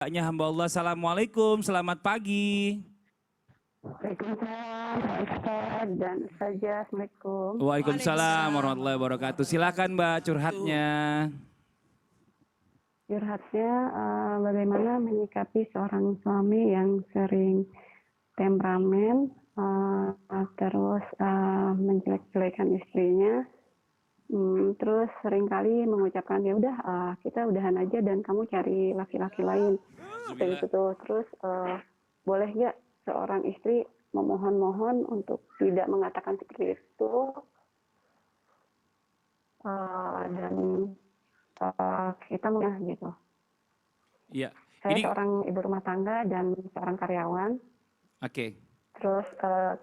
Mbaknya hamba Allah, Assalamualaikum, selamat pagi. Waalaikumsalam, Pak Ustadz dan Ustazah. Assalamualaikum. Waalaikumsalam Waalaikumsalam warahmatullahi wabarakatuh. warahmatullahi Silakan Mbak wabarakatuh. curhatnya. Curhatnya bagaimana menyikapi seorang suami yang sering temperamen, terus menjelek-jelekan istrinya, terus seringkali mengucapkan ya udah kita udahan aja dan kamu cari laki-laki lain. Kayak gitu tuh. Terus boleh nggak seorang istri memohon-mohon untuk tidak mengatakan seperti itu, dan kita mengalah gitu. Iya. Saya Ini seorang ibu rumah tangga dan seorang karyawan. oke. Terus 17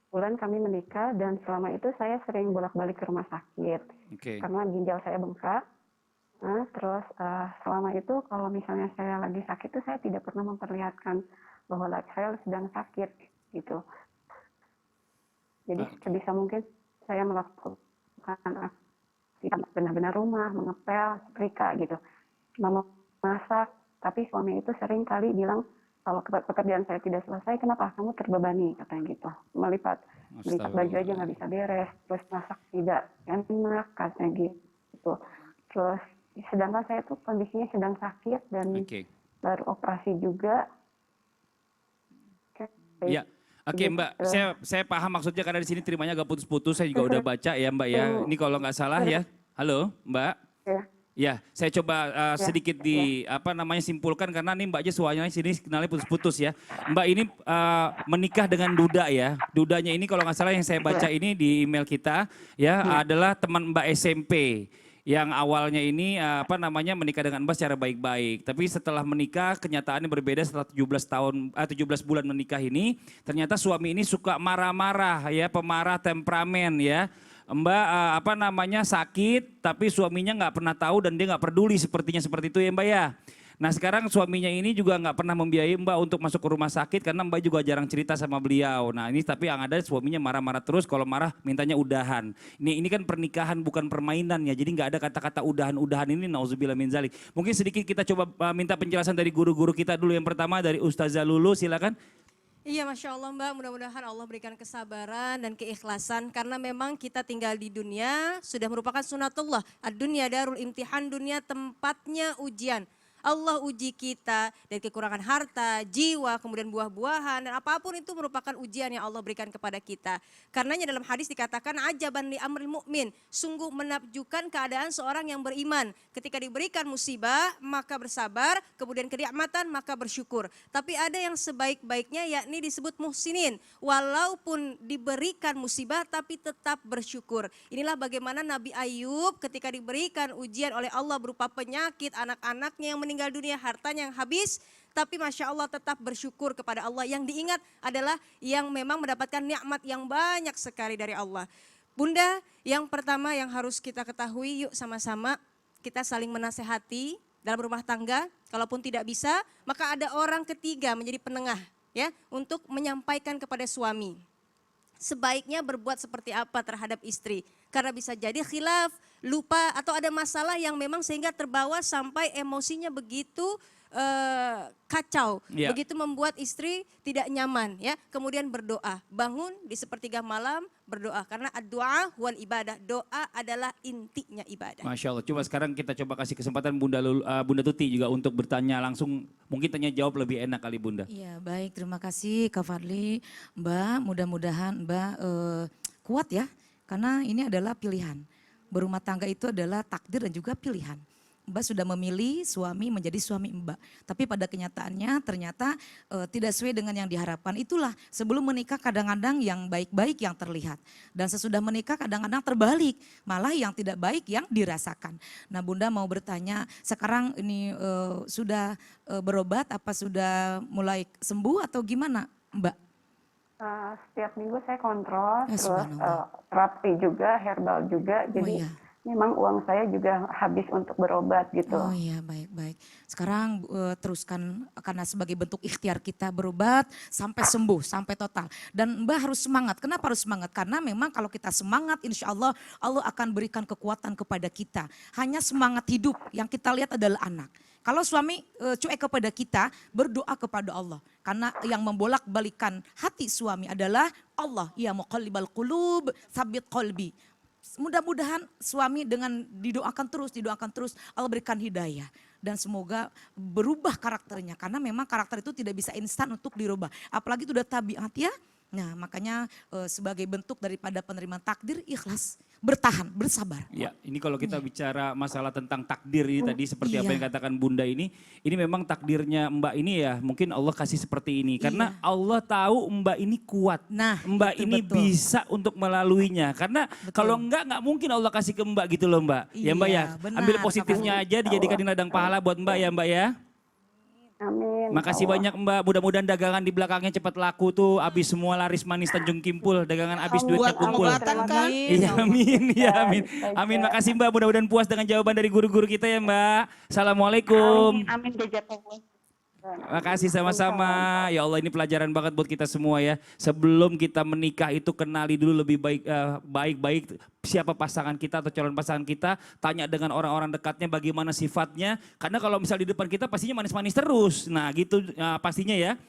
bulan kami menikah dan selama itu saya sering bolak-balik ke rumah sakit Oke. karena ginjal saya bengkak. Nah, terus selama itu kalau misalnya saya lagi sakit itu saya tidak pernah memperlihatkan bahwa saya sedang sakit gitu. Jadi sebisa mungkin saya melakukan aktivitas benar-benar rumah, mengepel, setrika gitu. Memasak, tapi suami itu sering kali bilang kalau pekerjaan saya tidak selesai, kenapa kamu terbebani, katanya gitu. Melipat baju aja nggak bisa beres, terus masak tidak enak, katanya gitu. Terus sedangkan saya tuh kondisinya sedang sakit dan Oke. baru operasi juga. Iya. Oke Mbak, saya paham maksudnya karena di sini terimanya agak putus-putus. Saya juga udah baca ya Mbak ya. Ini kalau nggak salah ya. Halo Mbak. Ya. Ya, saya coba sedikit simpulkan karena nih Mbaknya suaranya sini kenalnya putus-putus ya. Mbak ini menikah dengan duda ya. Dudanya ini kalau nggak salah yang saya baca ini di email kita ya adalah teman Mbak SMP yang awalnya ini menikah dengan Mbak secara baik-baik. Tapi setelah menikah kenyataannya berbeda setelah 17 bulan menikah ini ternyata suami ini suka marah-marah ya, pemarah temperamen ya. Mbak sakit tapi suaminya nggak pernah tahu dan dia nggak peduli sepertinya seperti itu ya Mbak ya. Nah sekarang suaminya ini juga nggak pernah membiayai Mbak untuk masuk ke rumah sakit karena Mbak juga jarang cerita sama beliau. Nah ini tapi yang ada suaminya marah-marah terus, kalau marah mintanya udahan. Ini kan pernikahan bukan permainan ya, jadi nggak ada kata-kata udahan-udahan ini, nauzubillah min zalik. Mungkin sedikit kita coba minta penjelasan dari guru-guru kita dulu. Yang pertama dari Ustazah Lulu, silakan. Iya, Masya Allah Mbak, mudah-mudahan Allah berikan kesabaran dan keikhlasan. Karena memang kita tinggal di dunia sudah merupakan sunatullah. Ad-dunya darul imtihan, dunia tempatnya ujian. Allah uji kita dari kekurangan harta, jiwa, kemudian buah-buahan, dan apapun itu merupakan ujian yang Allah berikan kepada kita. Karenanya dalam hadis dikatakan ajaban li amril mu'min, sungguh menakjubkan keadaan seorang yang beriman. Ketika diberikan musibah maka bersabar, kemudian kenikmatan maka bersyukur. Tapi ada yang sebaik-baiknya yakni disebut muhsinin, walaupun diberikan musibah tapi tetap bersyukur. Inilah bagaimana Nabi Ayub ketika diberikan ujian oleh Allah berupa penyakit, anak-anaknya yang meninggal dunia, hartanya yang habis, tapi Masya Allah tetap bersyukur kepada Allah. Yang diingat adalah yang memang mendapatkan nikmat yang banyak sekali dari Allah. Bunda, yang pertama yang harus kita ketahui, yuk sama-sama kita saling menasehati dalam rumah tangga. Kalaupun tidak bisa, maka ada orang ketiga menjadi penengah ya untuk menyampaikan kepada suami sebaiknya berbuat seperti apa terhadap istri. Karena bisa jadi khilaf, lupa, atau ada masalah yang memang sehingga terbawa sampai emosinya begitu kacau. Ya. Begitu membuat istri tidak nyaman ya. Kemudian berdoa, bangun di sepertiga malam berdoa. Karena doa wal ibadah, doa adalah intinya ibadah. Masya Allah, coba sekarang kita coba kasih kesempatan Bunda Tuti juga untuk bertanya langsung, mungkin tanya jawab lebih enak kali Bunda. Iya baik, terima kasih Kak Fadli. Mbak, mudah-mudahan Mbak kuat ya, karena ini adalah pilihan. Berumah tangga itu adalah takdir dan juga pilihan. Mbak sudah memilih suami menjadi suami Mbak. Tapi pada kenyataannya ternyata tidak sesuai dengan yang diharapkan. Itulah sebelum menikah kadang-kadang yang baik-baik yang terlihat. Dan sesudah menikah kadang-kadang terbalik. Malah yang tidak baik yang dirasakan. Nah Bunda mau bertanya, sekarang ini sudah berobat apa sudah mulai sembuh atau gimana Mbak? Setiap minggu saya kontrol, terus terapi juga, herbal juga. Jadi memang uang saya juga habis untuk berobat gitu. Oh iya, baik-baik. Sekarang teruskan karena sebagai bentuk ikhtiar kita berobat sampai sembuh, sampai total. Dan Mbak harus semangat. Kenapa harus semangat? Karena memang kalau kita semangat insya Allah, Allah akan berikan kekuatan kepada kita. Hanya semangat hidup yang kita lihat adalah anak. Kalau suami cuek kepada kita, berdoa kepada Allah. Karena yang membolak-balikan hati suami adalah Allah. Ya muqallibal qulub, tsabit qalbi. Mudah-mudahan suami dengan didoakan terus, Allah berikan hidayah. Dan semoga berubah karakternya. Karena memang karakter itu tidak bisa instan untuk dirubah. Apalagi itu udah tabiat ya. Nah makanya sebagai bentuk daripada penerimaan takdir, ikhlas, bertahan, bersabar. Ya, ini kalau kita bicara masalah tentang takdir ini tadi seperti apa Iya. yang katakan Bunda ini memang takdirnya Mbak ini ya mungkin Allah kasih seperti ini. Karena Allah tahu Mbak ini kuat. Nah, Mbak itu ini betul. bisa untuk melaluinya. Karena kalau enggak mungkin Allah kasih ke Mbak gitu loh Mbak. Ya Mbak ya, Iya, benar, ambil positifnya aja dijadikan di ladang pahala buat Mbak ya Mbak ya. Amin. Makasih banyak Mbak, mudah-mudahan dagangan di belakangnya cepat laku tuh. Habis semua laris manis Tanjung Kimpul, dagangan habis duitnya Buat kumpul. pengobatan kan? Iya amin, ya amin. Baik, Amin, baik. makasih Mbak, mudah-mudahan puas dengan jawaban dari guru-guru kita ya Mbak. Assalamualaikum. Amin jazakallah. Makasih sama-sama. Ya Allah ini pelajaran banget buat kita semua ya. Sebelum kita menikah itu kenali dulu lebih baik-baik siapa pasangan kita atau calon pasangan kita. Tanya dengan orang-orang dekatnya bagaimana sifatnya. Karena kalau misal di depan kita pastinya manis-manis terus. Nah gitu pastinya ya.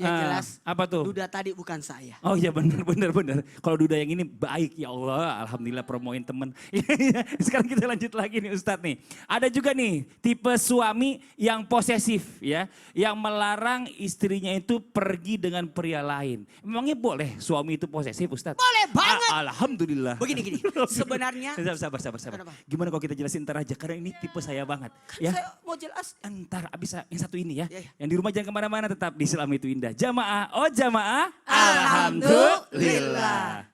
Yang jelas, Apa tuh? Duda tadi bukan saya. Oh iya benar. Kalau Duda yang ini baik ya Allah, alhamdulillah promoin temen. Sekarang kita lanjut lagi nih Ustadz nih. Ada juga nih tipe suami yang posesif ya, yang melarang istrinya itu pergi dengan pria lain. Memangnya boleh suami itu posesif Ustadz? Boleh banget. Alhamdulillah. Begini, sebenarnya. Sabar. Kenapa? Gimana kalau kita jelasin ntar aja karena ini tipe saya banget. Ya. Saya mau jelas. Ntar abis yang satu ini ya. Ya, ya. Yang di rumah jangan kemana-mana tetap di Islam itu indah. Jamaah, oh jamaah. Alhamdulillah.